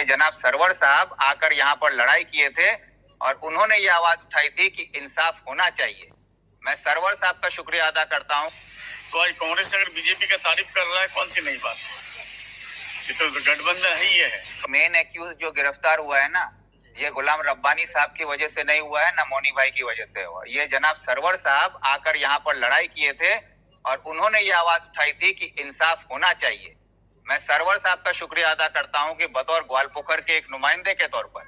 ये जनाब सरवर साहब आकर यहाँ पर लड़ाई किए थे और उन्होंने ये आवाज उठाई थी कि इंसाफ होना चाहिए। मैं सरवर साहब का शुक्रिया अदा करता हूँ। तो आज कांग्रेस अगर बीजेपी का तारीफ कर रहा है, कौन सी नई बात है? ये तो गठबंधन ही है। मेन एक्यूज जो गिरफ्तार हुआ है ना, ये गुलाम रब्बानी साहब की वजह से नहीं हुआ है, ना मौनी भाई की वजह से हुआ। ये जनाब सरवर साहब आकर यहाँ पर लड़ाई किए थे और उन्होंने ये आवाज उठाई थी कि इंसाफ होना चाहिए। मैं सरवर साहब का शुक्रिया अदा करता हूँ कि बतौर ग्वालपोखर के एक नुमाइंदे के तौर पर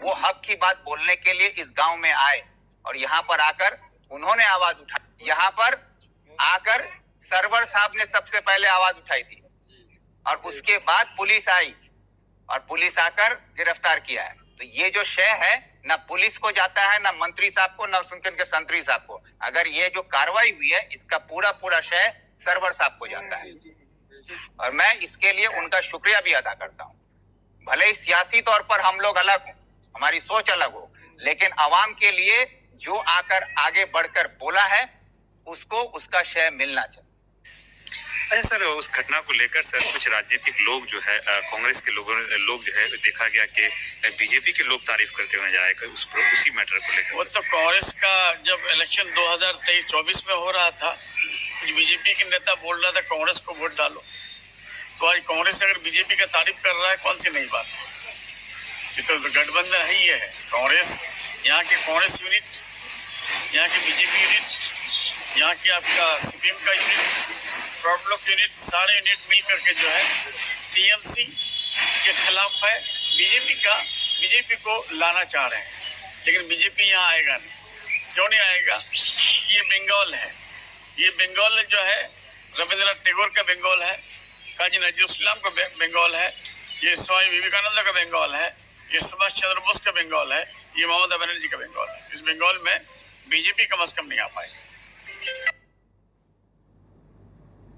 वो हक की बात बोलने के लिए इस गांव में आए और यहाँ पर आकर उन्होंने आवाज उठाई। यहाँ पर आकर सरवर साहब ने सबसे पहले आवाज उठाई थी और उसके बाद पुलिस आई और पुलिस आकर गिरफ्तार किया है। तो ये जो शय है ना पुलिस को जाता है, ना मंत्री साहब को, ना उनके संतरी साहब को। अगर ये जो कार्रवाई हुई है इसका पूरा पूरा शय सरवर साहब को जाता है और मैं इसके लिए उनका शुक्रिया भी अदा करता हूँ। भले ही सियासी तौर पर हम लोग अलग हो, हमारी सोच अलग हो, लेकिन आवाम के लिए जो आकर आगे बढ़कर बोला है उसको उसका श्रेय मिलना चाहिए। अच्छा सर, उस घटना को लेकर सर कुछ राजनीतिक लोग जो है कांग्रेस के लोग जो है देखा गया कि बीजेपी के लोग तारीफ करते हुए जाए उसी मैटर को लेकर। वो तो कांग्रेस का जब इलेक्शन 2023-24 में हो रहा था, बीजेपी के नेता बोल रहा था कांग्रेस को वोट डालो। तो आज कांग्रेस अगर बीजेपी का तारीफ कर रहा है, कौन सी नई बात है? ये तो गठबंधन ही है। कांग्रेस, यहाँ की कांग्रेस यूनिट, यहाँ की बीजेपी यूनिट, यहाँ की आपका सीपीएम का यूनिट, फ्रॉड ब्लॉक यूनिट, सारे यूनिट मिल करके जो है टीएमसी के खिलाफ है। बीजेपी को लाना चाह रहे हैं, लेकिन बीजेपी यहाँ आएगा नहीं। क्यों नहीं आएगा? ये बंगाल है, ये बंगाल जो है रविंद्रनाथ टैगोर का बंगाल है, काजी नजरुल इस्लाम का बंगाल है, ये स्वामी विवेकानंद का बंगाल है, ये सुभाष चंद्र बोस का बंगाल है, ये ममता बनर्जी का बंगाल है। इस बंगाल में बीजेपी कम से कम नहीं आ पाएगी।